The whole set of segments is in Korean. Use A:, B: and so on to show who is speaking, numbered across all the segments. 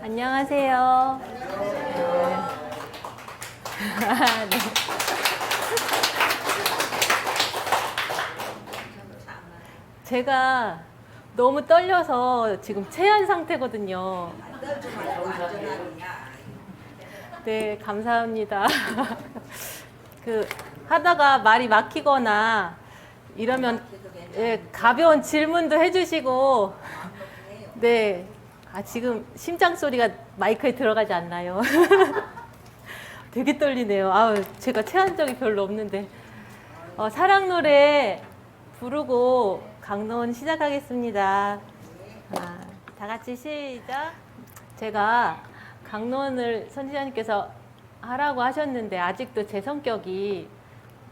A: 안녕하세요. 네. 제가 너무 떨려서 지금 체한 상태거든요. 네, 감사합니다. 하다가 말이 막히거나 이러면 가벼운 질문도 해주시고, 네. 지금 심장 소리가 마이크에 들어가지 않나요? 되게 떨리네요. 제가 체한 적이 별로 없는데. 사랑 노래 부르고 강론 시작하겠습니다. 다 같이 시작. 제가 강론을 선지자님께서 하라고 하셨는데 아직도 제 성격이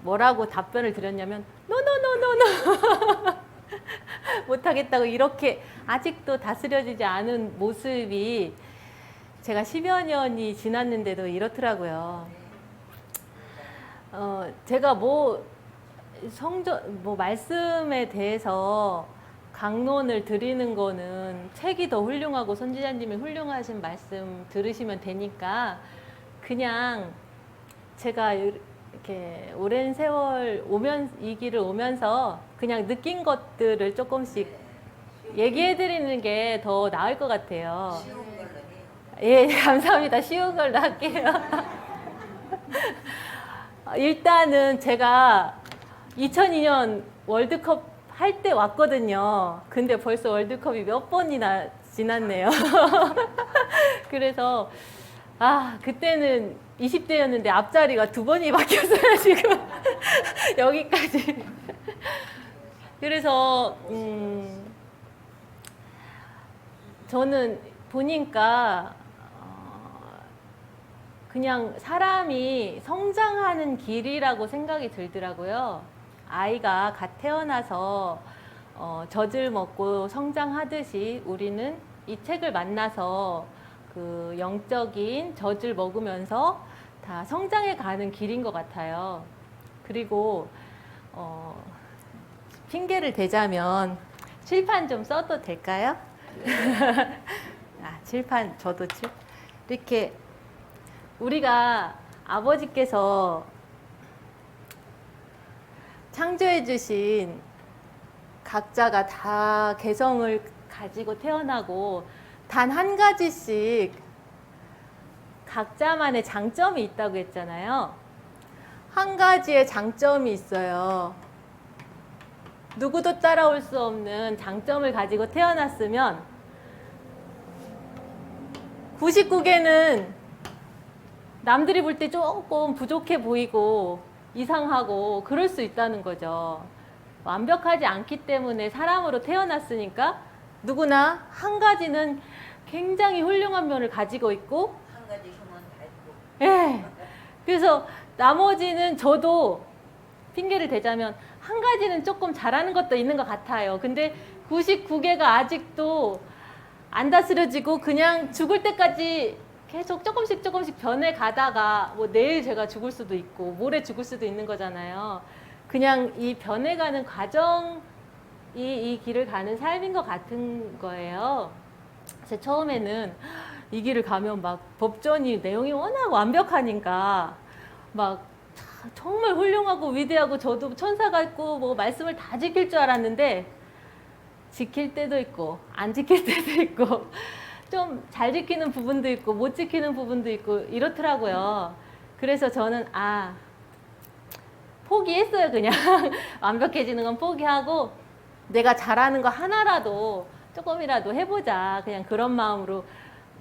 A: 뭐라고 답변을 드렸냐면 노노노노노 못하겠다고 이렇게 아직도 다스려지지 않은 모습이 제가 10여 년이 지났는데도 이렇더라고요. 제가 말씀에 대해서 강론을 드리는 거는 책이 더 훌륭하고 선지자님이 훌륭하신 말씀 들으시면 되니까 그냥 제가 이렇게 오랜 세월 이 길을 오면서 그냥 느낀 것들을 조금씩 얘기해 드리는 게 더 나을 것 같아요. 예, 감사합니다. 쉬운 걸로 할게요. 일단은 제가 2002년 월드컵 할 때 왔거든요. 근데 벌써 월드컵이 몇 번이나 지났네요. 그래서 그때는 20대였는데 앞자리가 2번이 바뀌었어요, 지금. 여기까지. 그래서, 저는 보니까, 그냥 사람이 성장하는 길이라고 생각이 들더라고요. 아이가 갓 태어나서, 젖을 먹고 성장하듯이 우리는 이 책을 만나서 그 영적인 젖을 먹으면서 다 성장해 가는 길인 것 같아요. 그리고 핑계를 대자면 칠판 좀 써도 될까요? 칠판 저도 이렇게 우리가 아버지께서 창조해 주신 각자가 다 개성을 가지고 태어나고 단 한 가지씩 각자만의 장점이 있다고 했잖아요. 한 가지의 장점이 있어요. 누구도 따라올 수 없는 장점을 가지고 태어났으면 99개는 남들이 볼 때 조금 부족해 보이고 이상하고 그럴 수 있다는 거죠. 완벽하지 않기 때문에 사람으로 태어났으니까 누구나 한 가지는 굉장히 훌륭한 면을 가지고 있고
B: 한 가지 흉은 다 있고.
A: 예. 그래서 나머지는 저도 핑계를 대자면 한 가지는 조금 잘하는 것도 있는 것 같아요. 근데 99개가 아직도 안 다스려지고 그냥 죽을 때까지 계속 조금씩 변해 가다가 내일 제가 죽을 수도 있고 모레 죽을 수도 있는 거잖아요. 그냥 이 변해가는 과정이 이 길을 가는 삶인 것 같은 거예요. 그래서 처음에는 이 길을 가면 막 법전이 내용이 워낙 완벽하니까 막 정말 훌륭하고 위대하고 저도 천사 같고 말씀을 다 지킬 줄 알았는데 지킬 때도 있고 안 지킬 때도 있고 좀 잘 지키는 부분도 있고 못 지키는 부분도 있고 이렇더라고요. 그래서 저는 포기했어요. 그냥 완벽해지는 건 포기하고 내가 잘하는 거 하나라도 조금이라도 해보자. 그냥 그런 마음으로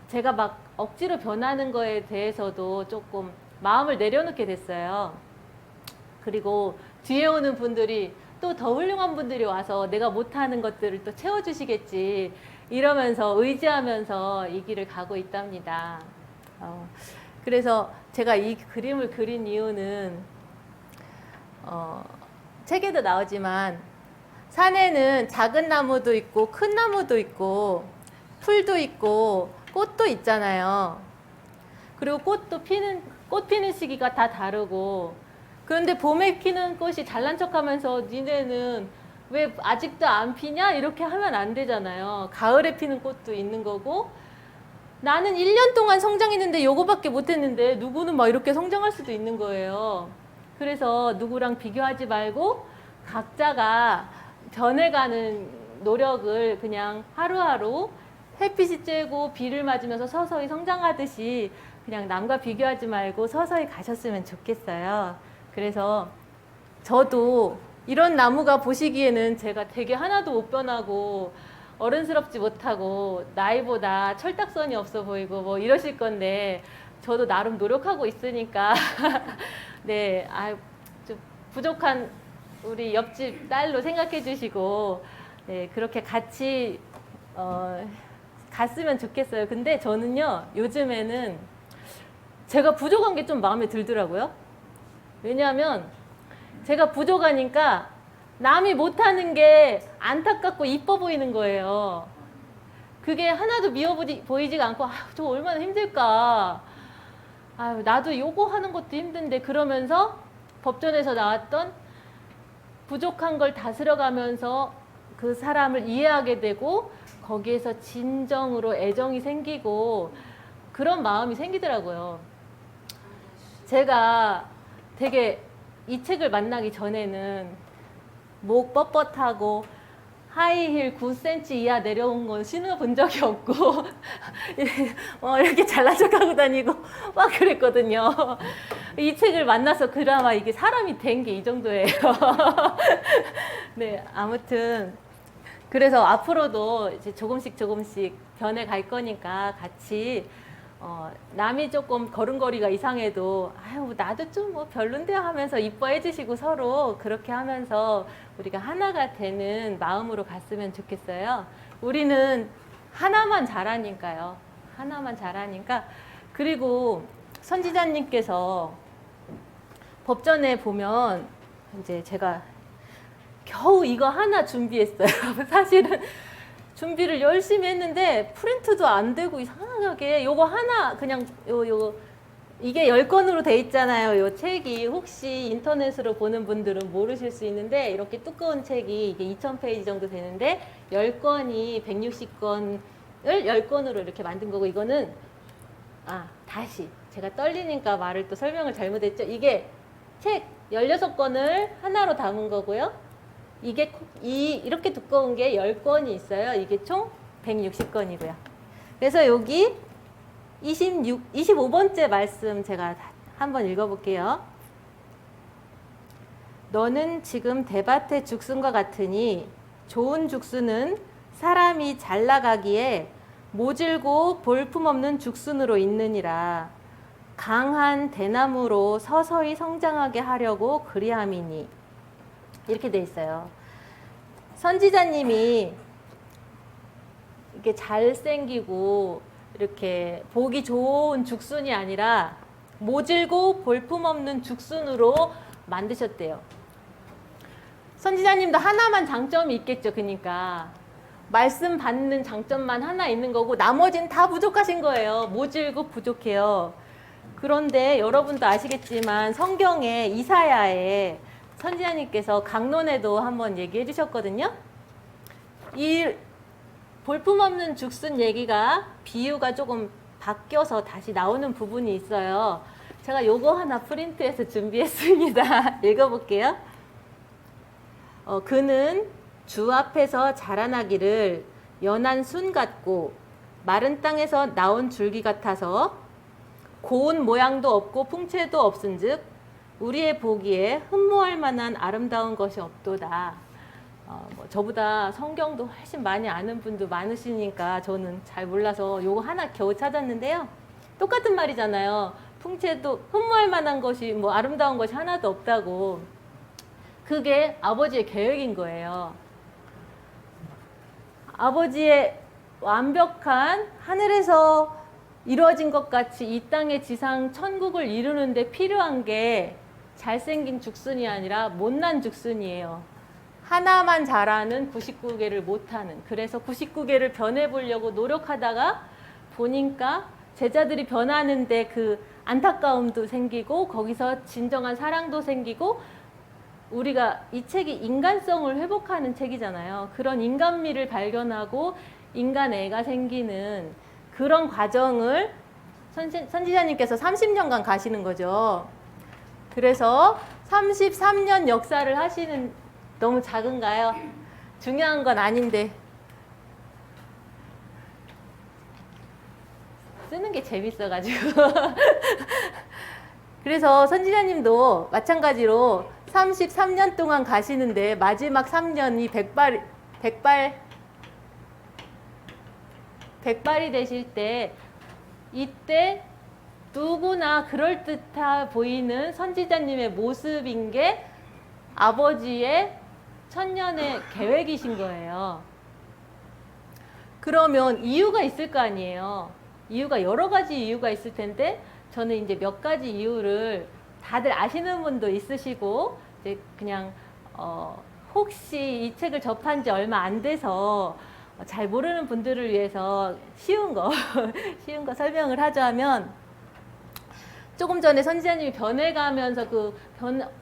A: 제가 막 억지로 변하는 거에 대해서도 조금 마음을 내려놓게 됐어요. 그리고 뒤에 오는 분들이 또 더 훌륭한 분들이 와서 내가 못하는 것들을 또 채워주시겠지 이러면서 의지하면서 이 길을 가고 있답니다. 그래서 제가 이 그림을 그린 이유는 책에도 나오지만 산에는 작은 나무도 있고 큰 나무도 있고 풀도 있고 꽃도 있잖아요. 그리고 꽃 피는 시기가 다 다르고 그런데 봄에 피는 꽃이 잘난 척하면서 니네는 왜 아직도 안 피냐? 이렇게 하면 안 되잖아요. 가을에 피는 꽃도 있는 거고 나는 1년 동안 성장했는데 요거밖에 못했는데 누구는 막 이렇게 성장할 수도 있는 거예요. 그래서 누구랑 비교하지 말고 각자가 변해가는 노력을 그냥 하루하루 햇빛이 쬐고 비를 맞으면서 서서히 성장하듯이 그냥 남과 비교하지 말고 서서히 가셨으면 좋겠어요. 그래서 저도 이런 나무가 보시기에는 제가 되게 하나도 못 변하고 어른스럽지 못하고 나이보다 철딱선이 없어 보이고 뭐 이러실 건데 저도 나름 노력하고 있으니까 네, 좀 부족한 우리 옆집 딸로 생각해 주시고 네, 그렇게 같이 갔으면 좋겠어요. 근데 저는요, 요즘에는 제가 부족한 게 좀 마음에 들더라고요. 왜냐하면 제가 부족하니까 남이 못하는 게 안타깝고 이뻐 보이는 거예요. 그게 하나도 미워 보이지가 않고 저 얼마나 힘들까. 나도 요거 하는 것도 힘든데 그러면서 법전에서 나왔던 부족한 걸 다스려가면서 그 사람을 이해하게 되고 거기에서 진정으로 애정이 생기고 그런 마음이 생기더라고요. 제가 되게 이 책을 만나기 전에는 목 뻣뻣하고 하이힐 9cm 이하 내려온 건 신어본 적이 없고 이렇게 잘난 척하고 다니고 막 그랬거든요. 이 책을 만나서 그나마 이게 사람이 된 게 이 정도예요. 네, 아무튼 그래서 앞으로도 이제 조금씩 변해갈 거니까 같이 남이 조금 걸음걸이가 이상해도 나도 좀 뭐 별론데 하면서 이뻐해 주시고 서로 그렇게 하면서 우리가 하나가 되는 마음으로 갔으면 좋겠어요. 우리는 하나만 잘하니까요. 하나만 잘하니까. 그리고 선지자님께서 법전에 보면 이제 제가 겨우 이거 하나 준비했어요. 사실은 준비를 열심히 했는데 프린트도 안 되고 이상하게 요거 하나 그냥 이게 10권으로 돼 있잖아요. 요 책이 혹시 인터넷으로 보는 분들은 모르실 수 있는데 이렇게 두꺼운 책이 이게 2000페이지 정도 되는데 10권이 160권을 10권으로 이렇게 만든 거고 이거는 다시 제가 떨리니까 말을 또 설명을 잘못했죠. 이게 책 16권을 하나로 담은 거고요. 이게 이렇게 두꺼운 게 10권이 있어요. 이게 총 160권이고요. 그래서 여기 25번째 말씀 제가 한번 읽어볼게요. 너는 지금 대밭의 죽순과 같으니 좋은 죽순은 사람이 잘 나가기에 모질고 볼품없는 죽순으로 있느니라. 강한 대나무로 서서히 성장하게 하려고 그리함이니. 이렇게 돼 있어요. 선지자님이 이렇게 잘생기고 이렇게 보기 좋은 죽순이 아니라 모질고 볼품없는 죽순으로 만드셨대요. 선지자님도 하나만 장점이 있겠죠. 그러니까 말씀 받는 장점만 하나 있는 거고 나머지는 다 부족하신 거예요. 모질고 부족해요. 그런데 여러분도 아시겠지만 성경에 이사야에 선지자님께서 강론에도 한번 얘기해 주셨거든요. 이 볼품없는 죽순 얘기가 비유가 조금 바뀌어서 다시 나오는 부분이 있어요. 제가 요거 하나 프린트해서 준비했습니다. 읽어볼게요. 그는 주 앞에서 자라나기를 연한 순 같고 마른 땅에서 나온 줄기 같아서 고운 모양도 없고 풍채도 없은즉 우리의 보기에 흠모할 만한 아름다운 것이 없도다. 저보다 성경도 훨씬 많이 아는 분도 많으시니까 저는 잘 몰라서 요거 하나 겨우 찾았는데요. 똑같은 말이잖아요. 풍채도 흠모할 만한 것이 뭐 아름다운 것이 하나도 없다고. 그게 아버지의 계획인 거예요. 아버지의 완벽한 하늘에서 이루어진 것 같이 이 땅의 지상 천국을 이루는데 필요한 게 잘생긴 죽순이 아니라 못난 죽순이에요. 하나만 잘하는 99개를 못하는. 그래서 99개를 변해보려고 노력하다가 보니까 제자들이 변하는데 그 안타까움도 생기고 거기서 진정한 사랑도 생기고 우리가 이 책이 인간성을 회복하는 책이잖아요. 그런 인간미를 발견하고 인간애가 생기는 그런 과정을 선지자님께서 30년간 가시는 거죠. 그래서 33년 역사를 하시는, 너무 작은가요? 중요한 건 아닌데 쓰는 게 재밌어가지고 그래서 선지자님도 마찬가지로 33년 동안 가시는데 마지막 3년이 백발이 되실 때, 이때 누구나 그럴듯해 보이는 선지자님의 모습인 게 아버지의 천년의 계획이신 거예요. 그러면 이유가 있을 거 아니에요. 이유가 여러 가지 이유가 있을 텐데, 저는 이제 몇 가지 이유를 다들 아시는 분도 있으시고, 이제 그냥 혹시 이 책을 접한 지 얼마 안 돼서 잘 모르는 분들을 위해서 쉬운 거 설명을 하자면, 조금 전에 선지자님이 변해가면서 그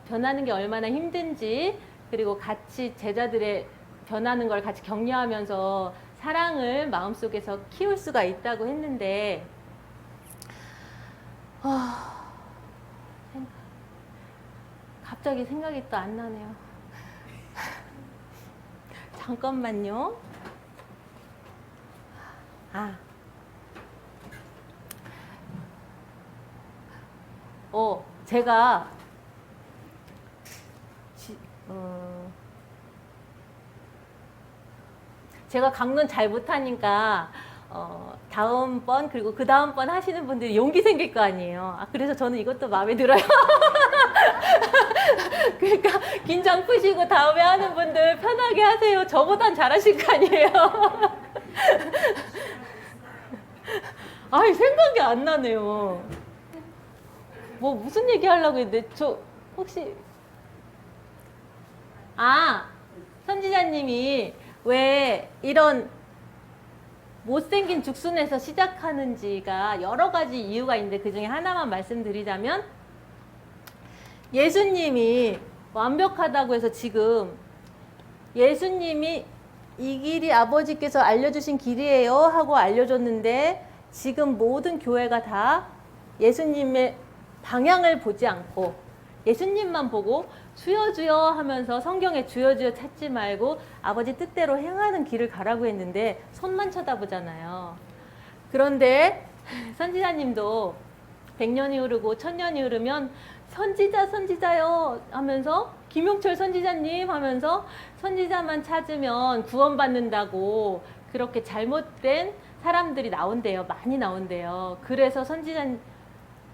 A: 변하는 게 얼마나 힘든지, 그리고 같이 제자들의 변하는 걸 같이 격려하면서 사랑을 마음속에서 키울 수가 있다고 했는데, 갑자기 생각이 또 안 나네요. 잠깐만요. 제가 제가 강론 잘 못하니까 다음번 그리고 그 다음번 하시는 분들이 용기 생길 거 아니에요. 그래서 저는 이것도 마음에 들어요. 그러니까 긴장 푸시고 다음에 하는 분들 편하게 하세요. 저보단 잘하실 거 아니에요. 생각이 안 나네요. 뭐 무슨 얘기 하려고 했는데, 저 혹시 선지자님이 왜 이런 못생긴 죽순에서 시작하는지가 여러 가지 이유가 있는데, 그 중에 하나만 말씀드리자면, 예수님이 완벽하다고 해서 지금 예수님이 이 길이 아버지께서 알려주신 길이에요 하고 알려줬는데, 지금 모든 교회가 다 예수님의 방향을 보지 않고 예수님만 보고 주여 주여 하면서 성경에 주여 주여 찾지 말고 아버지 뜻대로 행하는 길을 가라고 했는데 손만 쳐다보잖아요. 그런데 선지자님도 100년이 흐르고 1000년이 흐르면 선지자요 하면서, 김용철 선지자님 하면서 선지자만 찾으면 구원받는다고 그렇게 잘못된 사람들이 나온대요. 많이 나온대요. 그래서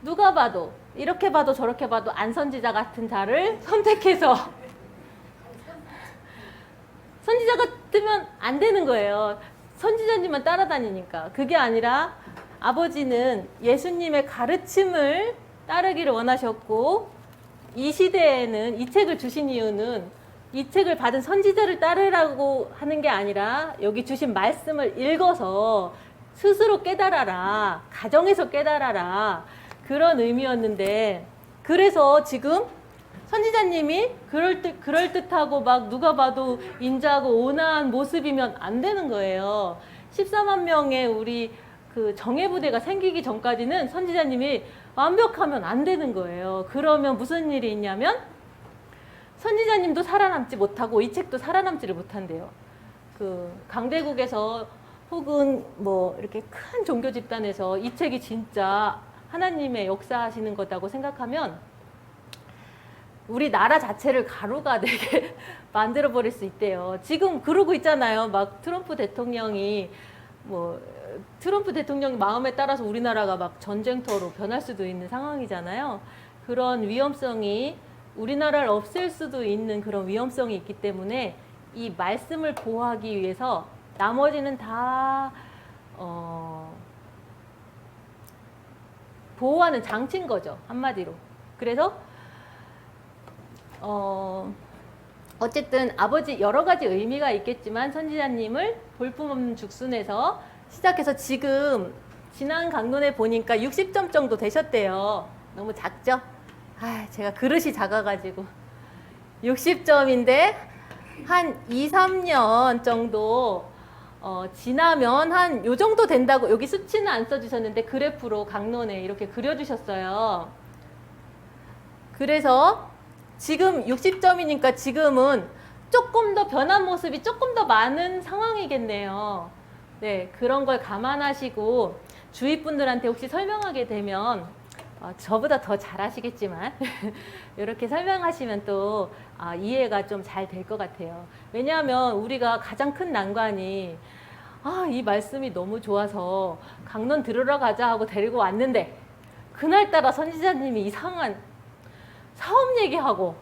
A: 누가 봐도 이렇게 봐도 저렇게 봐도 안 선지자 같은 자를 선택해서 선지자 같으면 안 되는 거예요. 선지자님만 따라다니니까. 그게 아니라 아버지는 예수님의 가르침을 따르기를 원하셨고, 이 시대에는 이 책을 주신 이유는 이 책을 받은 선지자를 따르라고 하는 게 아니라 여기 주신 말씀을 읽어서 스스로 깨달아라, 가정에서 깨달아라, 그런 의미였는데, 그래서 지금 선지자님이 그럴듯하고 막 누가 봐도 인자하고 온화한 모습이면 안 되는 거예요. 14만 명의 우리 그 정예부대가 생기기 전까지는 선지자님이 완벽하면 안 되는 거예요. 그러면 무슨 일이 있냐면, 선지자님도 살아남지 못하고 이 책도 살아남지를 못한대요. 그 강대국에서 혹은 뭐 이렇게 큰 종교 집단에서 이 책이 진짜 하나님의 역사하시는 거다고 생각하면 우리나라 자체를 가루가 되게 만들어 버릴 수 있대요. 지금 그러고 있잖아요. 막 트럼프 대통령이 마음에 따라서 우리나라가 막 전쟁터로 변할 수도 있는 상황이잖아요. 그런 위험성이, 우리나라를 없앨 수도 있는 그런 위험성이 있기 때문에 이 말씀을 보호하기 위해서 나머지는 다 보호하는 장치인 거죠, 한마디로. 그래서 어쨌든 아버지 여러 가지 의미가 있겠지만 선지자님을 볼품없는 죽순에서 시작해서 지금 지난 강론에 보니까 60점 정도 되셨대요. 너무 작죠? 제가 그릇이 작아가지고 60점인데 한 2, 3년 정도 지나면 한 요 정도 된다고, 여기 수치는 안 써주셨는데 그래프로 강론에 이렇게 그려주셨어요. 그래서 지금 60점이니까 지금은 조금 더 변한 모습이 조금 더 많은 상황이겠네요. 네, 그런 걸 감안하시고 주위 분들한테 혹시 설명하게 되면 저보다 더 잘하시겠지만 이렇게 설명하시면 또 이해가 좀 잘 될 것 같아요. 왜냐하면 우리가 가장 큰 난관이 이 말씀이 너무 좋아서 강론 들으러 가자 하고 데리고 왔는데 그날따라 선지자님이 이상한 사업 얘기하고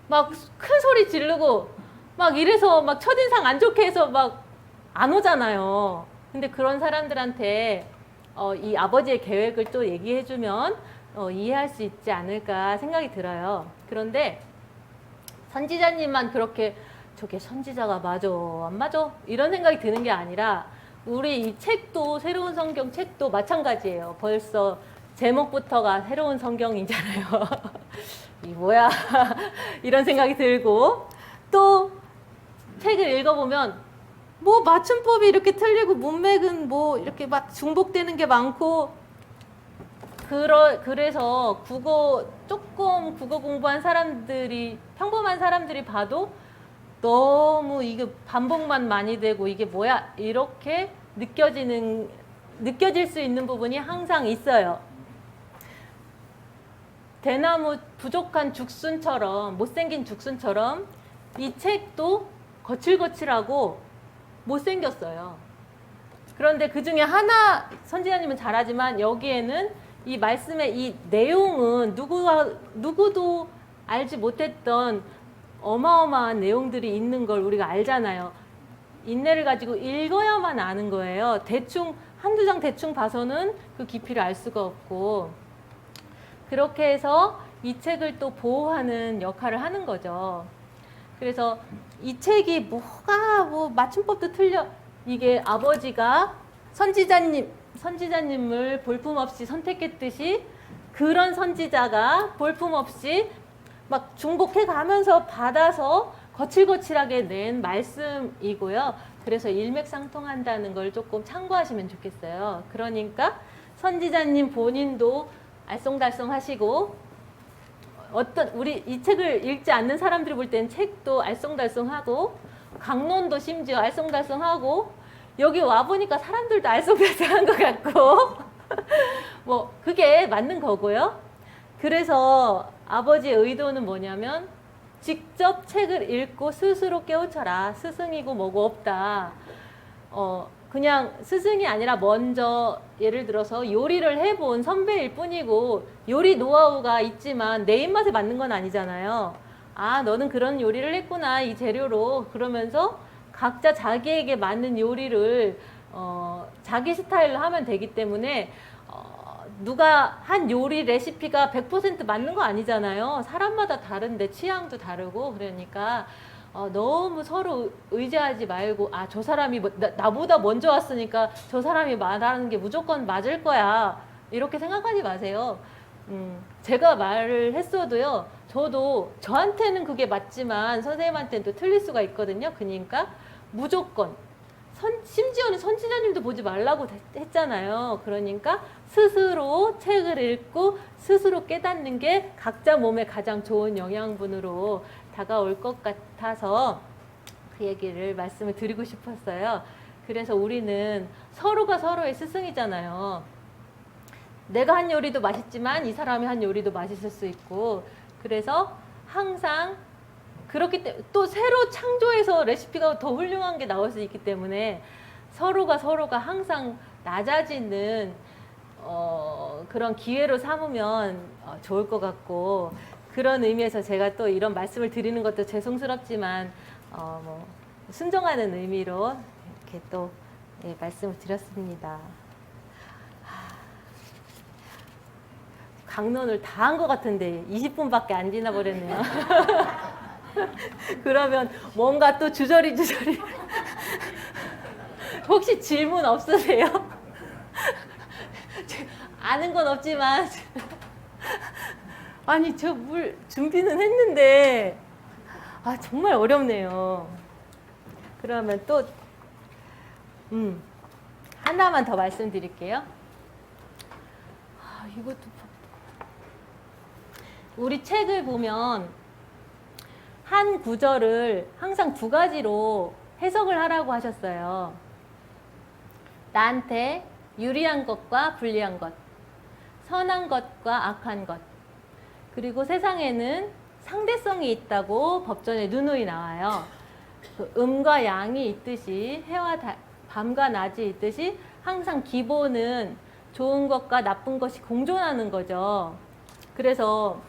A: 막 큰 소리 지르고 막 이래서 막 첫인상 안 좋게 해서 막 안 오잖아요. 근데 그런 사람들한테 이 아버지의 계획을 또 얘기해주면 이해할 수 있지 않을까 생각이 들어요. 그런데 선지자님만 그렇게 저게 선지자가 맞아 안 맞아 이런 생각이 드는 게 아니라 우리 이 책도, 새로운 성경 책도 마찬가지예요. 벌써 제목부터가 새로운 성경이잖아요. 이 뭐야 이런 생각이 들고, 또 책을 읽어보면 뭐 맞춤법이 이렇게 틀리고 문맥은 뭐 이렇게 막 중복되는 게 많고, 그래서 국어 공부한 사람들이, 평범한 사람들이 봐도 너무 이게 반복만 많이 되고 이게 뭐야 이렇게 느껴질 수 있는 부분이 항상 있어요. 대나무 부족한 죽순처럼, 못생긴 죽순처럼 이 책도 거칠거칠하고 못생겼어요. 그런데 그 중에 하나, 선지자님은 잘하지만 여기에는 이 말씀의 이 내용은 누구도 알지 못했던 어마어마한 내용들이 있는 걸 우리가 알잖아요. 인내를 가지고 읽어야만 아는 거예요. 대충 한두 장 대충 봐서는 그 깊이를 알 수가 없고, 그렇게 해서 이 책을 또 보호하는 역할을 하는 거죠. 그래서 이 책이 뭐가 뭐 맞춤법도 틀려, 이게 아버지가 선지자님을 볼품없이 선택했듯이 그런 선지자가 볼품없이 막 중복해 가면서 받아서 거칠거칠하게 낸 말씀이고요. 그래서 일맥상통한다는 걸 조금 참고하시면 좋겠어요. 그러니까 선지자님 본인도 알쏭달쏭하시고, 우리 이 책을 읽지 않는 사람들이 볼 때는 책도 알쏭달쏭하고 강론도 심지어 알쏭달쏭하고 여기 와보니까 사람들도 알쏭달쏭한 것 같고 뭐 그게 맞는 거고요. 그래서 아버지의 의도는 뭐냐면 직접 책을 읽고 스스로 깨우쳐라. 스승이고 뭐고 없다. 그냥 스승이 아니라 먼저 예를 들어서 요리를 해본 선배일 뿐이고 요리 노하우가 있지만 내 입맛에 맞는 건 아니잖아요. 너는 그런 요리를 했구나 이 재료로. 그러면서 각자 자기에게 맞는 요리를 자기 스타일로 하면 되기 때문에 누가 한 요리 레시피가 100% 맞는 거 아니잖아요. 사람마다 다른데 취향도 다르고. 그러니까 너무 서로 의지하지 말고 저 사람이 나보다 먼저 왔으니까 저 사람이 말하는 게 무조건 맞을 거야 이렇게 생각하지 마세요. 제가 말을 했어도요, 저도 저한테는 그게 맞지만 선생님한테는 또 틀릴 수가 있거든요. 그러니까 무조건 심지어는 선지자님도 보지 말라고 했잖아요. 그러니까 스스로 책을 읽고 스스로 깨닫는 게 각자 몸에 가장 좋은 영양분으로 다가올 것 같아서 그 얘기를 말씀을 드리고 싶었어요. 그래서 우리는 서로가 서로의 스승이잖아요. 내가 한 요리도 맛있지만 이 사람이 한 요리도 맛있을 수 있고, 그래서 항상 그렇기 때문에 또 새로 창조해서 레시피가 더 훌륭한 게 나올 수 있기 때문에 서로가 항상 낮아지는 그런 기회로 삼으면 좋을 것 같고, 그런 의미에서 제가 또 이런 말씀을 드리는 것도 죄송스럽지만 뭐 순종하는 의미로 이렇게 또 말씀을 드렸습니다. 강론을 다 한 것 같은데 20분밖에 안 지나 버렸네요. 그러면 뭔가 또 주저리 혹시 질문 없으세요? 아는 건 없지만 아니 저 물 준비는 했는데 정말 어렵네요. 그러면 또 하나만 더 말씀드릴게요. 이것도 우리 책을 보면 한 구절을 항상 두 가지로 해석을 하라고 하셨어요. 나한테 유리한 것과 불리한 것, 선한 것과 악한 것, 그리고 세상에는 상대성이 있다고 법전에 누누이 나와요. 그 음과 양이 있듯이, 해와 밤과 낮이 있듯이 항상 기본은 좋은 것과 나쁜 것이 공존하는 거죠. 그래서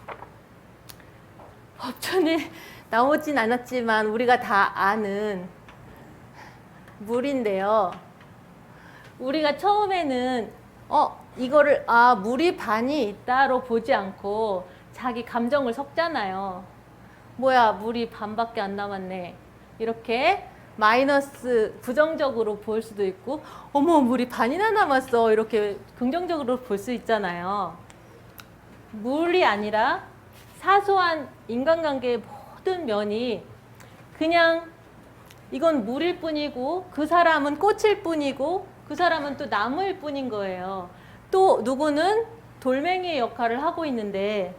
A: 법전에 나오진 않았지만 우리가 다 아는 물인데요. 우리가 처음에는 이거를 물이 반이 있다로 보지 않고 자기 감정을 섞잖아요. 뭐야, 물이 반밖에 안 남았네. 이렇게 마이너스 부정적으로 볼 수도 있고, 어머, 물이 반이나 남았어. 이렇게 긍정적으로 볼 수 있잖아요. 물이 아니라 사소한 인간관계의 모든 면이 그냥 이건 물일 뿐이고, 그 사람은 꽃일 뿐이고, 그 사람은 또 나무일 뿐인 거예요. 또 누구는 돌멩이의 역할을 하고 있는데,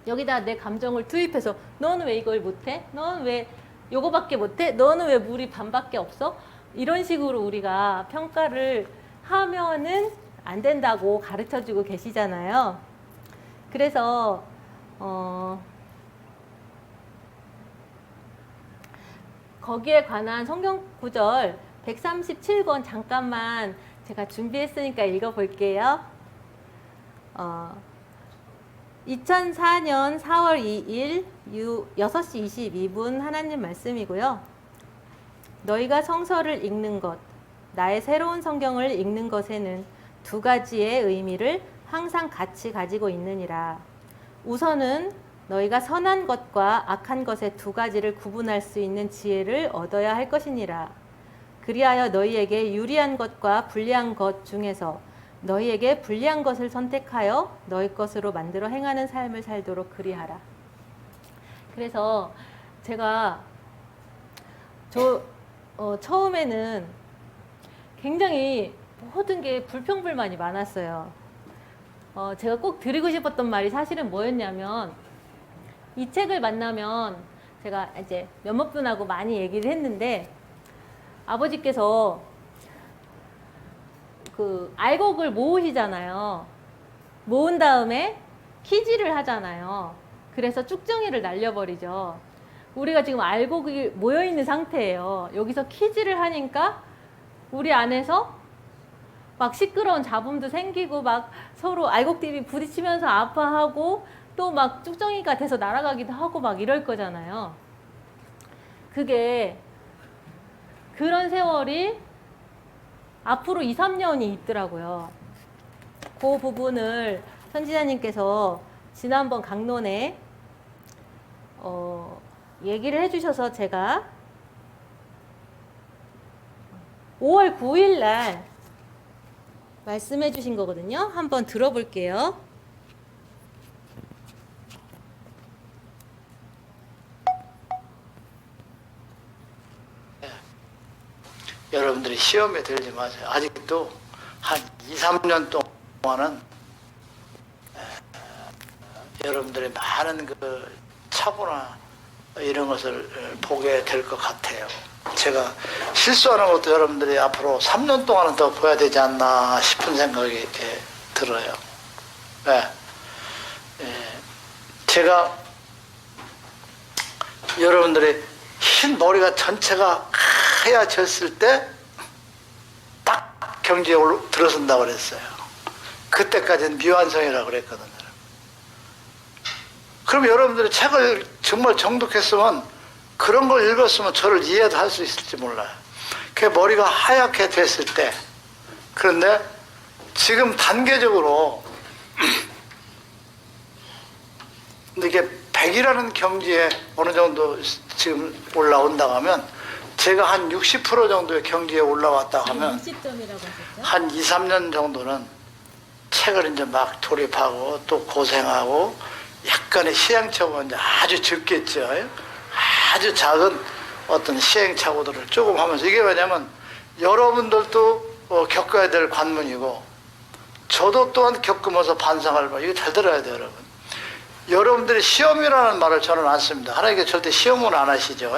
A: 여기다 내 감정을 투입해서 너는 왜 이걸 못해? 너는 왜 요거밖에 못해? 너는 왜 물이 반밖에 없어? 이런 식으로 우리가 평가를 하면은 안 된다고 가르쳐주고 계시잖아요. 그래서 거기에 관한 성경 구절 137권 잠깐만 제가 준비했으니까 읽어볼게요. 2004년 4월 2일 6시 22분 하나님 말씀이고요. 너희가 성서를 읽는 것, 나의 새로운 성경을 읽는 것에는 두 가지의 의미를 항상 같이 가지고 있느니라. 우선은 너희가 선한 것과 악한 것의 두 가지를 구분할 수 있는 지혜를 얻어야 할 것이니라. 그리하여 너희에게 유리한 것과 불리한 것 중에서 너희에게 불리한 것을 선택하여 너희 것으로 만들어 행하는 삶을 살도록 그리하라. 그래서 제가 처음에는 굉장히 모든 게 불평불만이 많았어요. 제가 꼭 드리고 싶었던 말이 사실은 뭐였냐면, 이 책을 만나면 제가 이제 몇몇 분하고 많이 얘기를 했는데, 아버지께서 그 알곡을 모으시잖아요. 모은 다음에 키질을 하잖아요. 그래서 쭉정이를 날려버리죠. 우리가 지금 알곡이 모여있는 상태예요. 여기서 키질을 하니까 우리 안에서 막 시끄러운 잡음도 생기고 막 서로 알곡들이 부딪히면서 아파하고 또 막 쭉정이가 돼서 날아가기도 하고 막 이럴 거잖아요. 그게 그런 세월이 앞으로 2, 3년이 있더라고요. 그 부분을 선지자님께서 지난번 강론에 얘기를 해주셔서 제가 5월 9일 날 말씀해 주신 거거든요. 한번 들어볼게요.
B: 여러분들이 시험에 들지 마세요. 아직도 한 2, 3년 동안은 여러분들의 많은 그 착오나 이런 것을 보게 될 것 같아요. 제가 실수하는 것도 여러분들이 앞으로 3년 동안은 더 봐야 되지 않나 싶은 생각이 들어요. 네. 제가 여러분들의 흰 머리가 전체가 하얘졌을 때 딱 경지에 들어선다고 그랬어요. 그때까지는 미완성이라고 그랬거든요. 그럼 여러분들이 책을 정말 정독했으면, 그런 걸 읽었으면 저를 이해도 할 수 있을지 몰라요. 그 머리가 하얗게 됐을 때, 그런데 지금 단계적으로 근데 이게 100이라는 경지에 어느 정도 지금 올라온다고 하면, 제가 한 60% 정도의 경지에 올라왔다 하면
A: 60점이라고 하셨죠?
B: 한 2, 3년 정도는 책을 이제 막 돌입하고 또 고생하고 약간의 시행착오가 이제 아주 적겠죠. 아주 작은 어떤 시행착오들을 조금 하면서, 이게 왜냐면 여러분들도 겪어야 될 관문이고 저도 또한 겪으면서 반성할 바. 이거 잘 들어야 돼요, 여러분. 여러분들이 시험이라는 말을 저는 안 씁니다. 하나님께 절대 시험은 안 하시죠.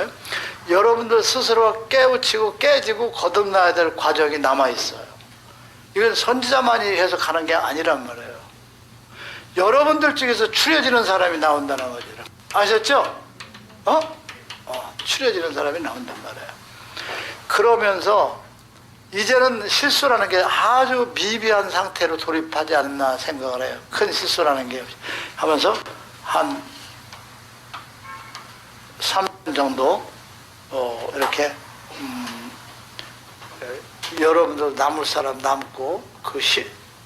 B: 여러분들 스스로가 깨우치고 깨지고 거듭나야 될 과정이 남아있어요. 이건 선지자만이 해서 가는 게 아니란 말이에요. 여러분들 중에서 추려지는 사람이 나온다는 거죠. 아셨죠? 추려지는 사람이 나온단 말이에요. 그러면서 이제는 실수라는 게 아주 미비한 상태로 돌입하지 않나 생각을 해요. 큰 실수라는 게 하면서 한 3년 정도 이렇게 여러분들 남을 사람 남고 그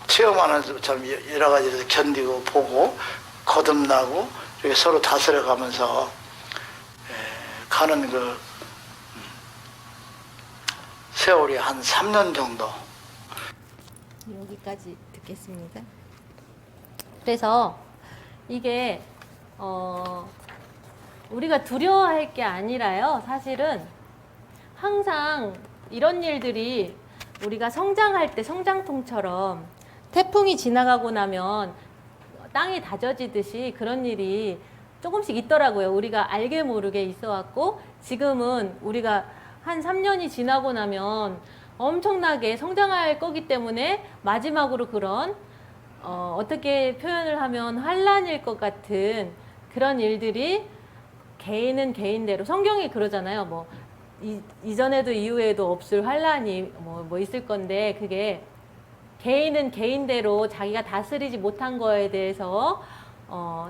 B: 체험하는 것처럼 여러 가지를 견디고 보고 거듭나고 이렇게 서로 다스려 가면서 가는 그 세월이 한 3년 정도.
A: 여기까지 듣겠습니다. 그래서 이게 우리가 두려워할 게 아니라요. 사실은 항상 이런 일들이 우리가 성장할 때 성장통처럼 태풍이 지나가고 나면 땅이 다져지듯이 그런 일이 조금씩 있더라고요. 우리가 알게 모르게 있어 왔고 지금은 우리가 한 3년이 지나고 나면 엄청나게 성장할 거기 때문에 마지막으로 그런 어떻게 표현을 하면 환란일 것 같은 그런 일들이 개인은 개인대로 성경이 그러잖아요. 뭐 이전에도 이후에도 없을 환란이 뭐 있을 건데 그게 개인은 개인대로 자기가 다스리지 못한 거에 대해서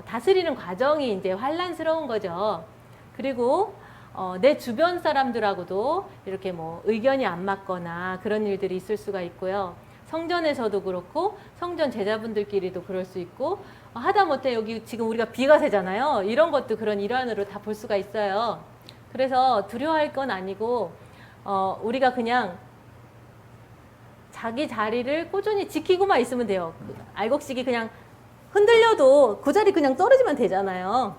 A: 다스리는 과정이 이제 환란스러운 거죠. 그리고 내 주변 사람들하고도 이렇게 뭐 의견이 안 맞거나 그런 일들이 있을 수가 있고요. 성전에서도 그렇고 성전 제자분들끼리도 그럴 수 있고 하다못해 여기 지금 우리가 비가 새잖아요. 이런 것도 그런 일환으로 다 볼 수가 있어요. 그래서 두려워할 건 아니고 우리가 그냥 자기 자리를 꾸준히 지키고만 있으면 돼요. 알곡식이 그냥 흔들려도 그 자리 그냥 떨어지면 되잖아요.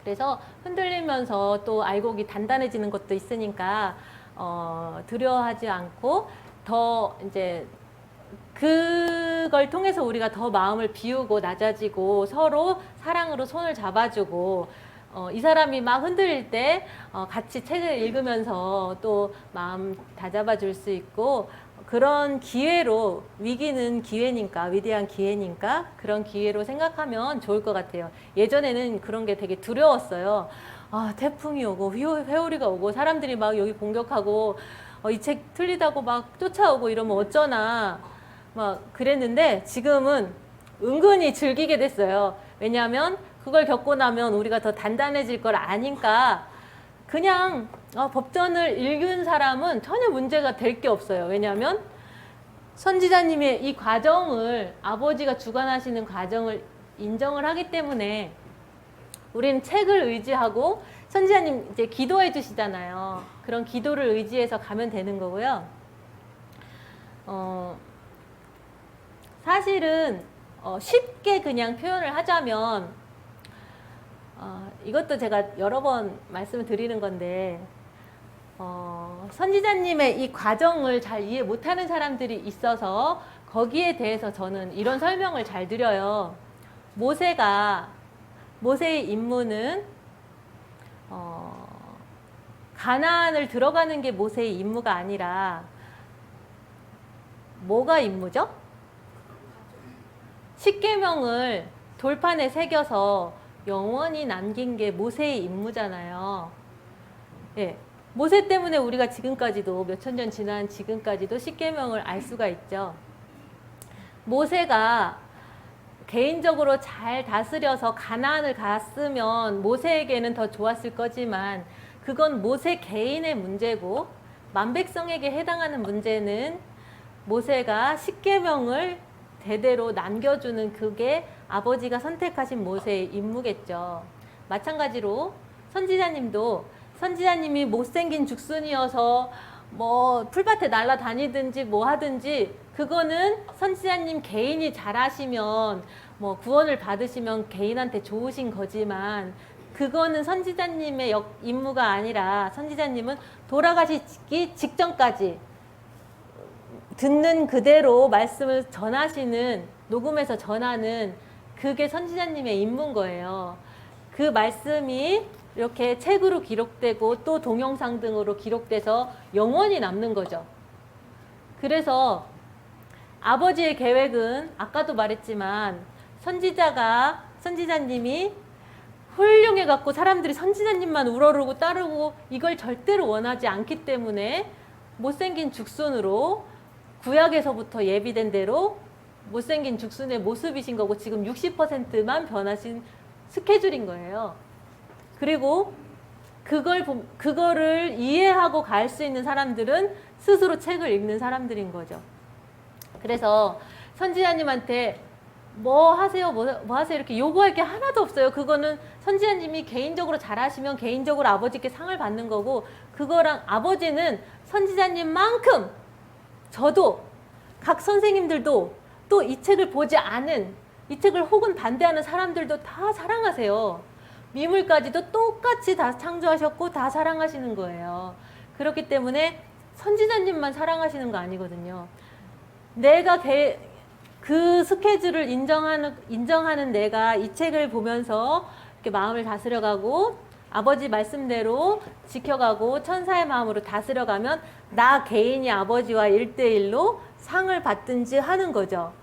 A: 그래서 흔들리면서 또 알곡이 단단해지는 것도 있으니까 두려워하지 않고 더 이제 그걸 통해서 우리가 더 마음을 비우고 낮아지고 서로 사랑으로 손을 잡아주고 이 사람이 막 흔들릴 때 같이 책을 읽으면서 또 마음 다잡아 줄 수 있고 그런 기회로 위기는 기회니까 위대한 기회니까 그런 기회로 생각하면 좋을 것 같아요. 예전에는 그런 게 되게 두려웠어요. 태풍이 오고 회오리가 오고 사람들이 막 여기 공격하고 이 책 틀리다고 막 쫓아오고 이러면 어쩌나 막 그랬는데 지금은 은근히 즐기게 됐어요. 왜냐하면 그걸 겪고 나면 우리가 더 단단해질 걸 아니까 그냥 법전을 읽은 사람은 전혀 문제가 될 게 없어요. 왜냐하면 선지자님의 이 과정을 아버지가 주관하시는 과정을 인정을 하기 때문에 우리는 책을 의지하고 선지자님 이제 기도해 주시잖아요. 그런 기도를 의지해서 가면 되는 거고요. 사실은 쉽게 그냥 표현을 하자면 이것도 제가 여러 번 말씀을 드리는 건데 선지자님의 이 과정을 잘 이해 못하는 사람들이 있어서 거기에 대해서 저는 이런 설명을 잘 드려요. 모세의 임무는 가나안을 들어가는 게 모세의 임무가 아니라 뭐가 임무죠? 십계명을 돌판에 새겨서 영원히 남긴 게 모세의 임무잖아요. 예. 모세 때문에 우리가 지금까지도 몇천 년 지난 지금까지도 십계명을 알 수가 있죠. 모세가 개인적으로 잘 다스려서 가나안을 갔으면 모세에게는 더 좋았을 거지만 그건 모세 개인의 문제고 만백성에게 해당하는 문제는 모세가 십계명을 대대로 남겨주는 그게 아버지가 선택하신 모세의 임무겠죠. 마찬가지로 선지자님이 못생긴 죽순이어서 뭐 풀밭에 날아다니든지 뭐 하든지 그거는 선지자님 개인이 잘하시면 뭐 구원을 받으시면 개인한테 좋으신 거지만 그거는 선지자님의 임무가 아니라 선지자님은 돌아가시기 직전까지 듣는 그대로 말씀을 전하시는, 녹음해서 전하는 그게 선지자님의 임무인 거예요. 그 말씀이 이렇게 책으로 기록되고 또 동영상 등으로 기록돼서 영원히 남는 거죠. 그래서 아버지의 계획은 아까도 말했지만 선지자님이 훌륭해 갖고 사람들이 선지자님만 우러르고 따르고 이걸 절대로 원하지 않기 때문에 못생긴 죽순으로 구약에서부터 예비된 대로 못생긴 죽순의 모습이신 거고 지금 60%만 변하신 스케줄인 거예요. 그리고 그거를 이해하고 갈 수 있는 사람들은 스스로 책을 읽는 사람들인 거죠. 그래서 선지자님한테 뭐 하세요, 뭐 하세요 이렇게 요구할 게 하나도 없어요. 그거는 선지자님이 개인적으로 잘하시면 개인적으로 아버지께 상을 받는 거고, 그거랑 아버지는 선지자님만큼 저도 각 선생님들도 또 이 책을 보지 않은, 이 책을 혹은 반대하는 사람들도 다 사랑하세요. 미물까지도 똑같이 다 창조하셨고 다 사랑하시는 거예요. 그렇기 때문에 선지자님만 사랑하시는 거 아니거든요. 내가 그 스케줄을 인정하는 내가 이 책을 보면서 이렇게 마음을 다스려가고 아버지 말씀대로 지켜가고 천사의 마음으로 다스려가면 나 개인이 아버지와 1대1로 상을 받든지 하는 거죠.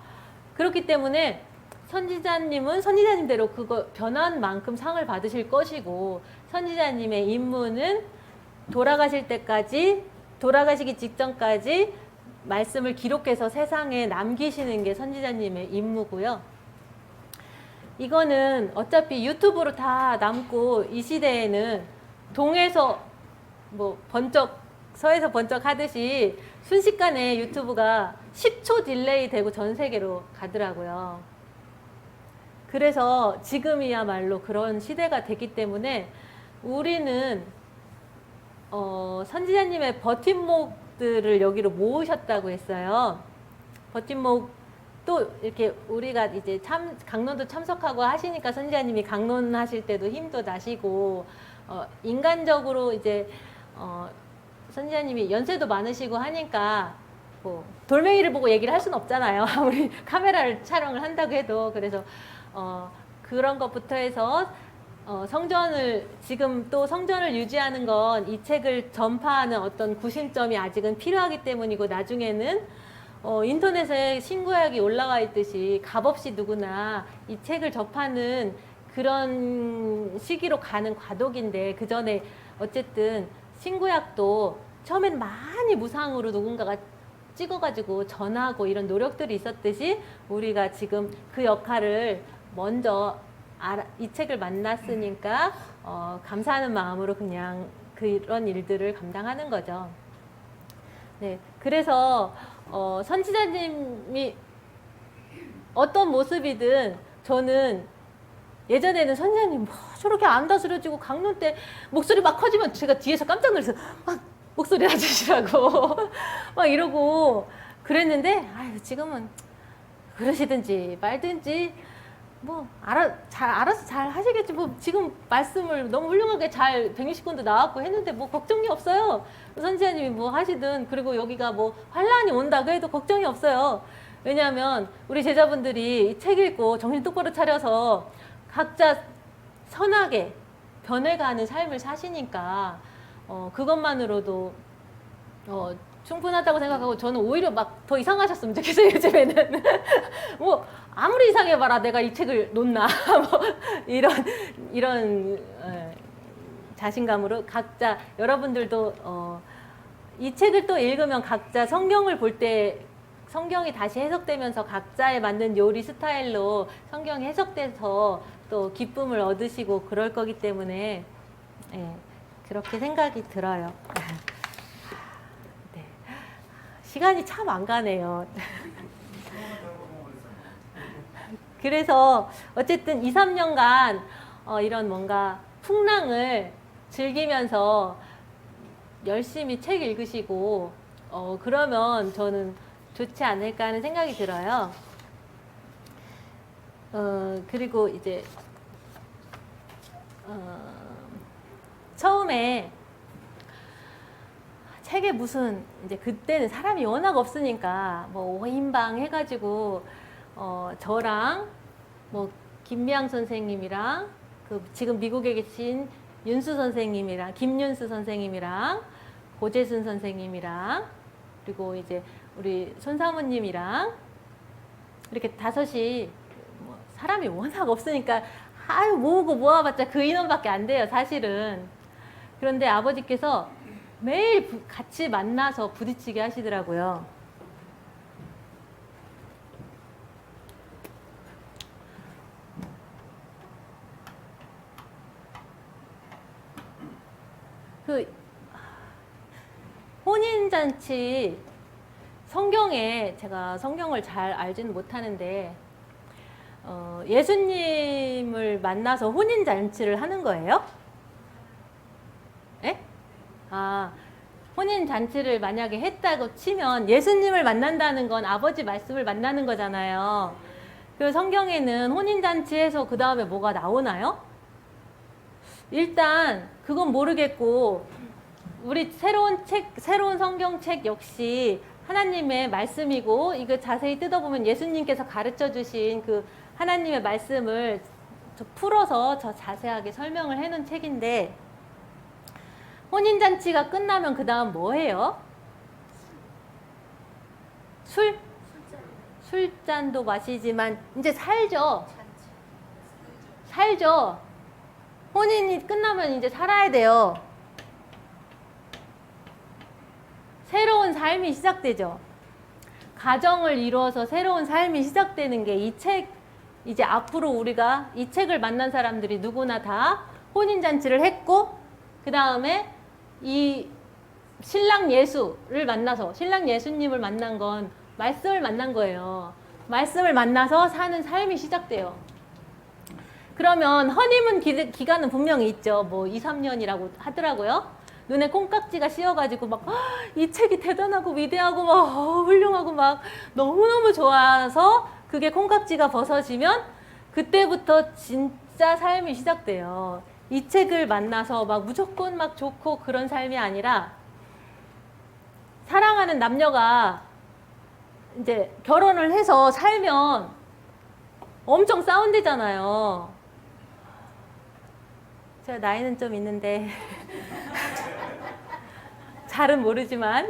A: 그렇기 때문에 선지자님은 선지자님대로 그거 변한 만큼 상을 받으실 것이고, 선지자님의 임무는 돌아가시기 직전까지 말씀을 기록해서 세상에 남기시는 게 선지자님의 임무고요. 이거는 어차피 유튜브로 다 남고, 이 시대에는 동에서 뭐 서에서 번쩍 하듯이 순식간에 유튜브가 10초 딜레이 되고 전 세계로 가더라고요. 그래서 지금이야말로 그런 시대가 됐기 때문에 우리는 선지자님의 버팀목들을 여기로 모으셨다고 했어요. 버팀목도 이렇게 우리가 이제 강론도 참석하고 하시니까 선지자님이 강론하실 때도 힘도 나시고, 인간적으로 이제 선지자님이 연세도 많으시고 하니까 뭐 돌멩이를 보고 얘기를 할 수는 없잖아요. 아무리 카메라를 촬영을 한다고 해도. 그래서 그런 것부터 해서 지금 또 성전을 유지하는 건 이 책을 전파하는 어떤 구심점이 아직은 필요하기 때문이고, 나중에는 인터넷에 신구약이 올라가 있듯이 값없이 누구나 이 책을 접하는 그런 시기로 가는 과도기인데, 그 전에 어쨌든 신구약도 처음엔 많이 무상으로 누군가가 찍어가지고 전하고 이런 노력들이 있었듯이, 우리가 지금 그 역할을 먼저 이 책을 만났으니까 감사하는 마음으로 그냥 그런 일들을 감당하는 거죠. 네, 그래서 선지자님이 어떤 모습이든, 저는 예전에는 선지자님 뭐 저렇게 안 다스려지고 강론 때 목소리 막 커지면 제가 뒤에서 깜짝 놀라서 막 목소리 낮으시라고 막 이러고 그랬는데, 지금은 그러시든지 말든지 뭐 알아서 잘 하시겠지. 뭐 지금 말씀을 너무 훌륭하게 잘 160권도 나왔고 했는데 뭐 걱정이 없어요. 선지자님이 뭐 하시든, 그리고 여기가 뭐 환란이 온다고 해도 걱정이 없어요. 왜냐하면 우리 제자분들이 이 책 읽고 정신 똑바로 차려서 각자 선하게 변해가는 삶을 사시니까 그것만으로도 충분하다고 생각하고, 저는 오히려 막 더 이상하셨으면 좋겠어요. 요즘에는 뭐 아무리 이상해봐라 내가 이 책을 놓나 뭐 이런 자신감으로 각자, 여러분들도 이 책을 또 읽으면 각자 성경을 볼 때 성경이 다시 해석되면서 각자에 맞는 요리 스타일로 성경이 해석돼서 또 기쁨을 얻으시고 그럴 거기 때문에 그렇게 생각이 들어요. 네. 시간이 참 안 가네요. 그래서 어쨌든 2, 3년간 이런 뭔가 풍랑을 즐기면서 열심히 책 읽으시고 그러면 저는 좋지 않을까 하는 생각이 들어요. 그리고 이제 처음에 책에 무슨 이제 그때는 사람이 워낙 없으니까 뭐 5인방 해가지고 저랑 뭐 김미양 선생님이랑 그 지금 미국에 계신 윤수 선생님이랑 김윤수 선생님이랑 고재순 선생님이랑 그리고 이제 우리 손사모님이랑 이렇게 다섯이 뭐 사람이 워낙 없으니까 아유 모으고 모아봤자 그 인원밖에 안 돼요 사실은. 그런데 아버지께서 매일 같이 만나서 부딪히게 하시더라고요. 그 혼인잔치 성경에 제가 성경을 잘 알지는 못하는데 예수님을 만나서 혼인잔치를 하는 거예요? 예? 아, 혼인잔치를 만약에 했다고 치면 예수님을 만난다는 건 아버지 말씀을 만나는 거잖아요. 그 성경에는 혼인잔치에서 그 다음에 뭐가 나오나요? 일단 그건 모르겠고 우리 새로운 성경책 역시 하나님의 말씀이고 이거 자세히 뜯어보면 예수님께서 가르쳐 주신 그 하나님의 말씀을 풀어서 더 자세하게 설명을 해놓은 책인데 혼인잔치가 끝나면 그 다음 뭐 해요? 술잔도 마시지만 이제 살죠. 살죠. 혼인이 끝나면 이제 살아야 돼요. 새로운 삶이 시작되죠. 가정을 이루어서 새로운 삶이 시작되는 게 이 책, 이제 앞으로 우리가 이 책을 만난 사람들이 누구나 다 혼인잔치를 했고, 그 다음에 이 신랑 예수를 만나서, 신랑 예수님을 만난 건 말씀을 만난 거예요. 말씀을 만나서 사는 삶이 시작돼요. 그러면 허니문 기간은 분명히 있죠. 뭐 2, 3년이라고 하더라고요. 눈에 콩깍지가 씌어가지고 막 이 책이 대단하고 위대하고 막 훌륭하고 막 너무너무 좋아서 그게 콩깍지가 벗어지면 그때부터 진짜 삶이 시작돼요. 이 책을 만나서 막 무조건 막 좋고 그런 삶이 아니라 사랑하는 남녀가 이제 결혼을 해서 살면 엄청 싸운대잖아요. 제가 나이는 좀 있는데 잘은 모르지만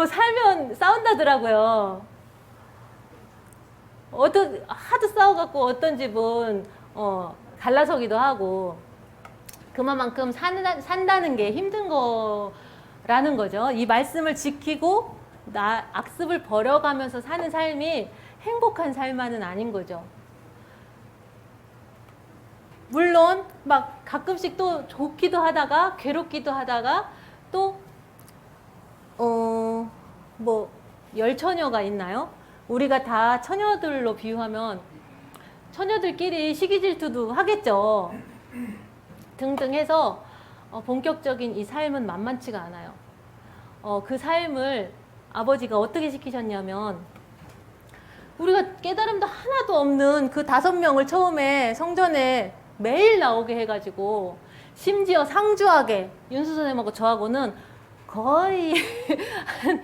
A: 살면 싸운다더라고요. 하도 싸워갖고 어떤 집은 갈라서기도 하고 그만큼 산다는 게 힘든 거라는 거죠. 이 말씀을 지키고 악습을 버려가면서 사는 삶이 행복한 삶만은 아닌 거죠. 물론 막 가끔씩 또 좋기도 하다가 괴롭기도 하다가 또 뭐 열처녀가 있나요? 우리가 다 처녀들로 비유하면 처녀들끼리 시기질투도 하겠죠. 등등 해서 본격적인 이 삶은 만만치가 않아요. 그 삶을 아버지가 어떻게 시키셨냐면 우리가 깨달음도 하나도 없는 그 5명을 처음에 성전에 매일 나오게 해가지고 심지어 상주하게 윤수 선생님하고 저하고는 거의 한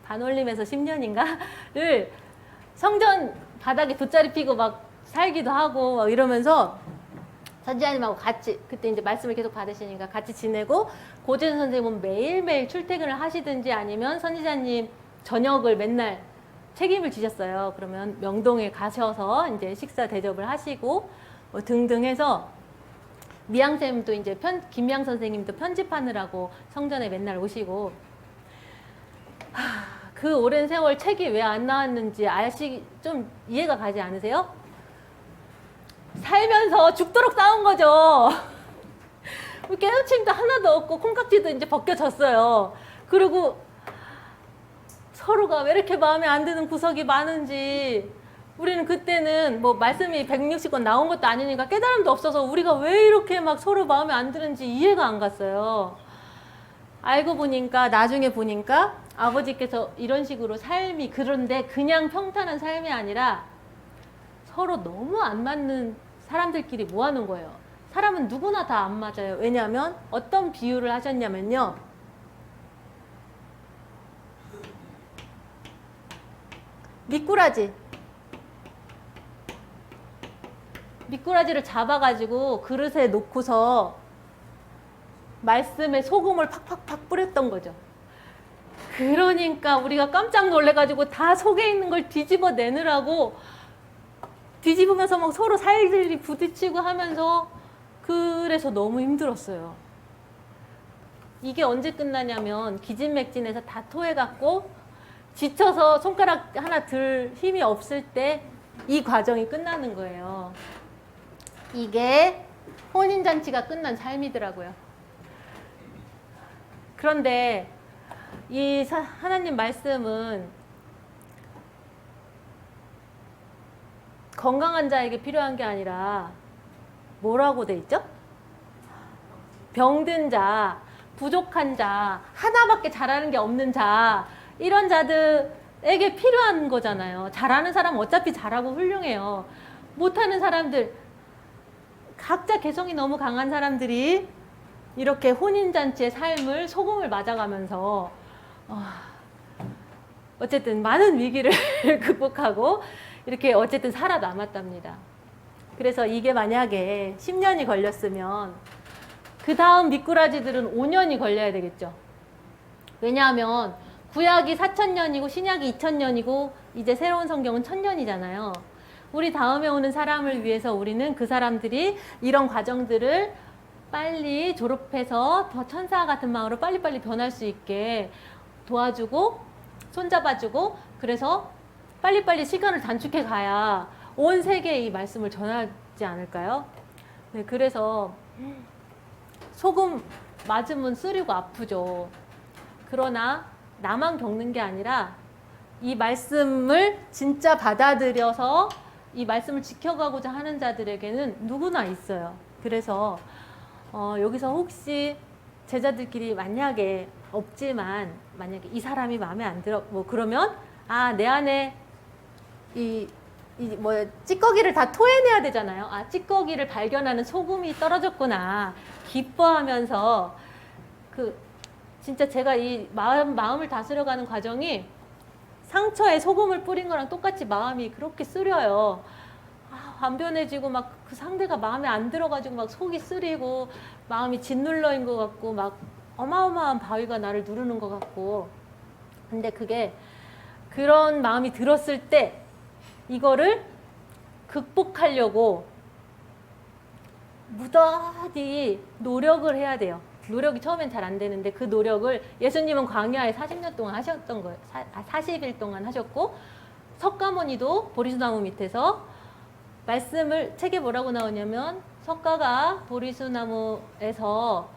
A: 반올림에서 10년인가를 성전 바닥에 돗자리 피고 막 살기도 하고 막 이러면서 선지자님하고 같이 그때 이제 말씀을 계속 받으시니까 같이 지내고 고재순 선생님은 매일매일 출퇴근을 하시든지 아니면 선지자님 저녁을 맨날 책임을 지셨어요. 그러면 명동에 가셔서 이제 식사 대접을 하시고 뭐 등등 해서 미양쌤도 이제 김미양 선생님도 편집하느라고 성전에 맨날 오시고 그 오랜 세월 책이 왜 안 나왔는지 좀 이해가 가지 않으세요? 살면서 죽도록 싸운 거죠. 깨우침도 하나도 없고 콩깍지도 이제 벗겨졌어요. 그리고 서로가 왜 이렇게 마음에 안 드는 구석이 많은지 우리는 그때는 뭐 말씀이 160권 나온 것도 아니니까 깨달음도 없어서 우리가 왜 이렇게 막 서로 마음에 안 드는지 이해가 안 갔어요. 알고 보니까 나중에 보니까 아버지께서 이런 식으로 삶이 그런데 그냥 평탄한 삶이 아니라 서로 너무 안 맞는 사람들끼리 모아놓은 거예요. 사람은 누구나 다 안 맞아요. 왜냐하면 어떤 비유를 하셨냐면요. 미꾸라지를 잡아가지고 그릇에 놓고서 말씀에 소금을 팍팍팍 뿌렸던 거죠. 그러니까 우리가 깜짝 놀래가지고 다 속에 있는 걸 뒤집어 내느라고 뒤집으면서 막 서로 살들이 부딪히고 하면서 그래서 너무 힘들었어요. 이게 언제 끝나냐면 기진맥진해서 다 토해갖고 지쳐서 손가락 하나 들 힘이 없을 때 이 과정이 끝나는 거예요. 이게 혼인잔치가 끝난 삶이더라고요. 그런데 이 하나님 말씀은 건강한 자에게 필요한 게 아니라 뭐라고 돼 있죠? 병든 자, 부족한 자, 하나밖에 잘하는 게 없는 자, 이런 자들에게 필요한 거잖아요. 잘하는 사람은 어차피 잘하고 훌륭해요. 못하는 사람들, 각자 개성이 너무 강한 사람들이 이렇게 혼인잔치의 삶을 소금을 맞아가면서 어쨌든 많은 위기를 극복하고 이렇게 어쨌든 살아남았답니다. 그래서 이게 만약에 10년이 걸렸으면 그 다음 미꾸라지들은 5년이 걸려야 되겠죠. 왜냐하면 구약이 4,000년이고 신약이 2,000년이고 이제 새로운 성경은 1,000년이잖아요. 우리 다음에 오는 사람을 위해서 우리는 그 사람들이 이런 과정들을 빨리 졸업해서 더 천사 같은 마음으로 빨리빨리 변할 수 있게 도와주고 손잡아주고 그래서 빨리빨리 시간을 단축해 가야 온 세계에 이 말씀을 전하지 않을까요? 네, 그래서 소금 맞으면 쓰리고 아프죠. 그러나 나만 겪는 게 아니라 이 말씀을 진짜 받아들여서 이 말씀을 지켜가고자 하는 자들에게는 누구나 있어요. 그래서 여기서 혹시 제자들끼리 만약에 없지만 만약에 이 사람이 마음에 안 들어 뭐 그러면 내 안에 찌꺼기를 다 토해내야 되잖아요. 찌꺼기를 발견하는 소금이 떨어졌구나. 기뻐하면서 진짜 제가 이 마음을 다스려가는 과정이 상처에 소금을 뿌린 거랑 똑같이 마음이 그렇게 쓰려요. 안 변해지고 막 그 상대가 마음에 안 들어가지고 막 속이 쓰리고 마음이 짓눌러인 것 같고 막 어마어마한 바위가 나를 누르는 것 같고 근데 그게 그런 마음이 들었을 때 이거를 극복하려고 무더디 노력을 해야 돼요. 노력이 처음엔 잘 안 되는데 그 노력을 예수님은 광야에 40년 동안 하셨던 거예요. 40일 동안 하셨고 석가모니도 보리수나무 밑에서 말씀을 책에 뭐라고 나오냐면 석가가 보리수나무에서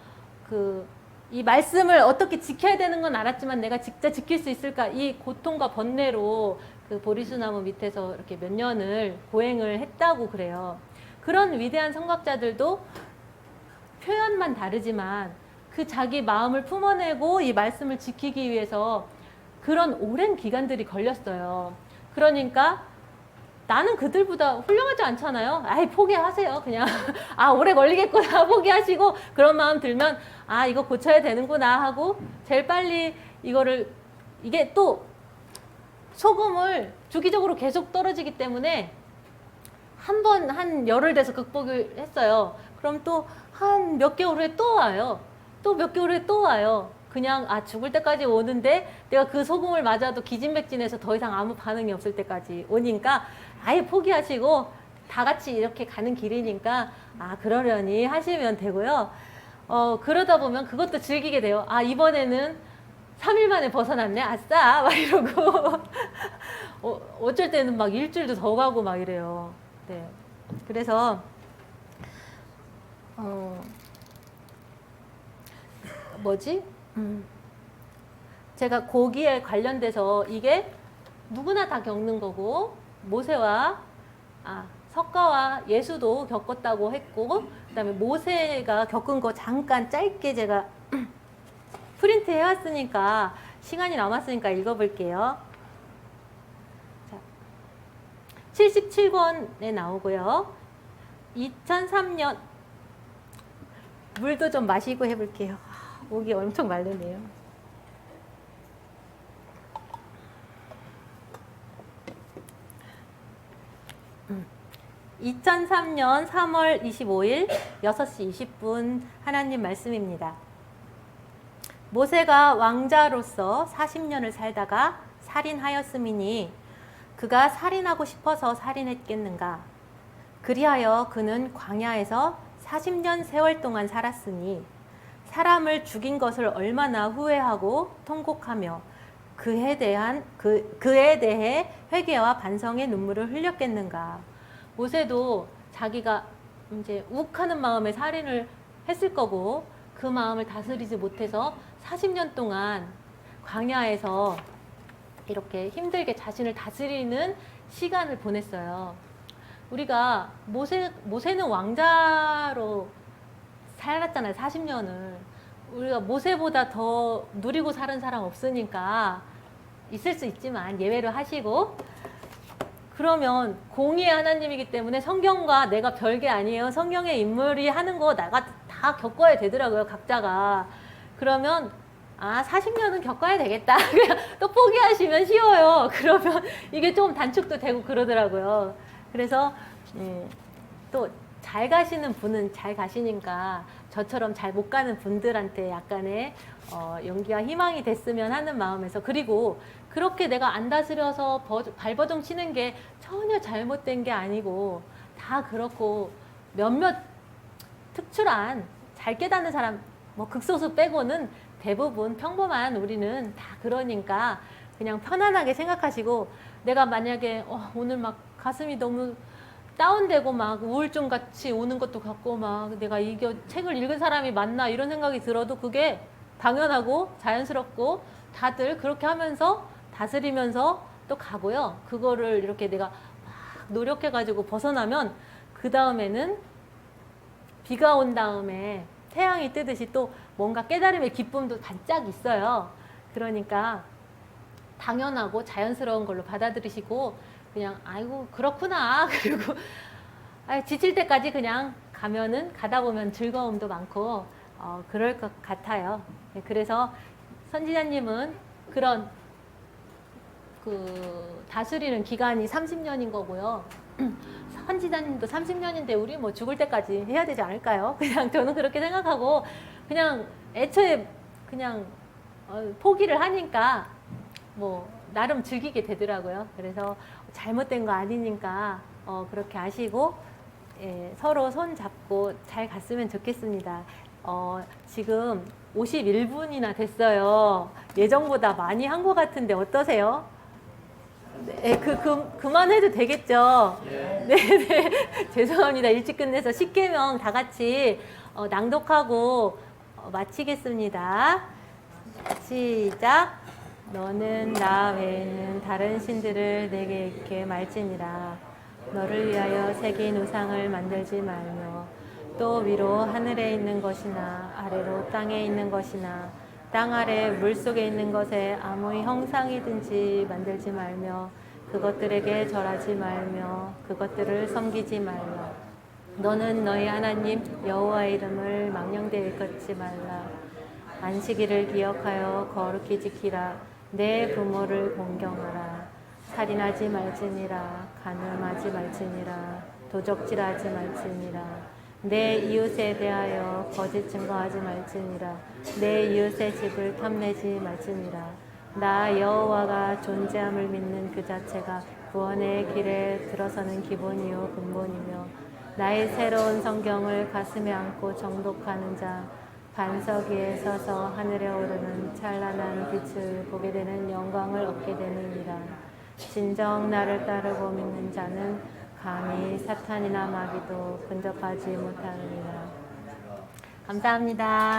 A: 이 말씀을 어떻게 지켜야 되는 건 알았지만 내가 진짜 지킬 수 있을까 이 고통과 번뇌로 그 보리수나무 밑에서 이렇게 몇 년을 고행을 했다고 그래요. 그런 위대한 성각자들도 표현만 다르지만 그 자기 마음을 품어내고 이 말씀을 지키기 위해서 그런 오랜 기간들이 걸렸어요. 그러니까 나는 그들보다 훌륭하지 않잖아요. 포기하세요. 그냥 오래 걸리겠구나 포기하시고 그런 마음 들면 이거 고쳐야 되는구나 하고 제일 빨리 이게 또 소금을 주기적으로 계속 떨어지기 때문에 한 열흘 돼서 극복을 했어요. 그럼 또 한 몇 개월 후에 또 와요. 또 몇 개월 후에 또 와요. 그냥 죽을 때까지 오는데 내가 그 소금을 맞아도 기진맥진해서 더 이상 아무 반응이 없을 때까지 오니까 아예 포기하시고 다 같이 이렇게 가는 길이니까 그러려니 하시면 되고요. 그러다 보면 그것도 즐기게 돼요. 이번에는 3일 만에 벗어났네. 아싸! 막 이러고 어쩔 때는 막 일주일도 더 가고 막 이래요. 네. 그래서 제가 거기에 관련돼서 이게 누구나 다 겪는 거고 모세와 석가와 예수도 겪었다고 했고 그다음에 모세가 겪은 거 잠깐 짧게 제가 프린트 해왔으니까 시간이 남았으니까 읽어볼게요. 자, 77권에 나오고요. 2003년 물도 좀 마시고 해볼게요. 목이 엄청 마르네요. 2003년 3월 25일 6시 20분 하나님 말씀입니다. 모세가 왕자로서 40년을 살다가 살인하였음이니 그가 살인하고 싶어서 살인했겠는가? 그리하여 그는 광야에서 40년 세월 동안 살았으니 사람을 죽인 것을 얼마나 후회하고 통곡하며 그에 대해 회개와 반성의 눈물을 흘렸겠는가? 모세도 자기가 이제 욱하는 마음에 살인을 했을 거고 그 마음을 다스리지 못해서 40년 동안 광야에서 이렇게 힘들게 자신을 다스리는 시간을 보냈어요. 우리가 모세는 왕자로 살았잖아요. 40년을. 우리가 모세보다 더 누리고 사는 사람 없으니까 있을 수 있지만 예외를 하시고, 그러면 공의의 하나님이기 때문에 성경과 내가 별게 아니에요. 성경의 인물이 하는 거 내가 다 겪어야 되더라고요. 각자가. 그러면 40년은 겪어야 되겠다. 그냥 또 포기하시면 쉬워요. 그러면 이게 좀 단축도 되고 그러더라고요. 그래서 또 잘 가시는 분은 잘 가시니까 저처럼 잘 못 가는 분들한테 약간의 용기와 희망이 됐으면 하는 마음에서, 그리고 그렇게 내가 안 다스려서 발버둥 치는 게 전혀 잘못된 게 아니고 다 그렇고, 몇몇 특출한 잘 깨닫는 사람 뭐 극소수 빼고는 대부분 평범한 우리는 다 그러니까 그냥 편안하게 생각하시고, 내가 만약에 오늘 막 가슴이 너무 다운되고 막 우울증 같이 오는 것도 같고 막 내가 이게 책을 읽은 사람이 맞나 이런 생각이 들어도 그게 당연하고 자연스럽고 다들 그렇게 하면서 다스리면서 또 가고요. 그거를 이렇게 내가 막 노력해가지고 벗어나면 그 다음에는 비가 온 다음에 태양이 뜨듯이 또 뭔가 깨달음의 기쁨도 반짝 있어요. 그러니까 당연하고 자연스러운 걸로 받아들이시고 그냥 아이고 그렇구나. 그리고 지칠 때까지 그냥 가다 보면 즐거움도 많고 그럴 것 같아요. 그래서 선지자님은 그런 다스리는 기간이 30년인 거고요. 선지자님도 30년인데 우리 뭐 죽을 때까지 해야 되지 않을까요? 그냥 저는 그렇게 생각하고 그냥 애초에 그냥 포기를 하니까 뭐 나름 즐기게 되더라고요. 그래서 잘못된 거 아니니까 그렇게 아시고 서로 손 잡고 잘 갔으면 좋겠습니다. 지금 51분이나 됐어요. 예정보다 많이 한 것 같은데 어떠세요? 네, 그만해도 되겠죠? 네. 죄송합니다. 일찍 끝내서 10계명 다 같이 낭독하고 마치겠습니다. 시작. 너는 나 외에는 다른 신들을 내게 있게 말지니라. 너를 위하여 새긴 우상을 만들지 말며 또 위로 하늘에 있는 것이나 아래로 땅에 있는 것이나 땅 아래 물속에 있는 것에 아무 형상이든지 만들지 말며 그것들에게 절하지 말며 그것들을 섬기지 말라. 너는 너희 하나님 여호와의 이름을 망령되이 일컫지 말라. 안식일을 기억하여 거룩히 지키라. 내 부모를 공경하라. 살인하지 말지니라. 간음하지 말지니라. 도적질하지 말지니라. 내 이웃에 대하여 거짓 증거하지 말지니라. 내 이웃의 집을 탐내지 말지니라. 나 여호와가 존재함을 믿는 그 자체가 구원의 길에 들어서는 기본이요 근본이며 나의 새로운 성경을 가슴에 안고 정독하는 자, 반석 위에 서서 하늘에 오르는 찬란한 빛을 보게 되는 영광을 얻게 되느니라. 진정 나를 따르고 믿는 자는 감히 사탄이나 마귀도 근접하지 못하느니라. 감사합니다.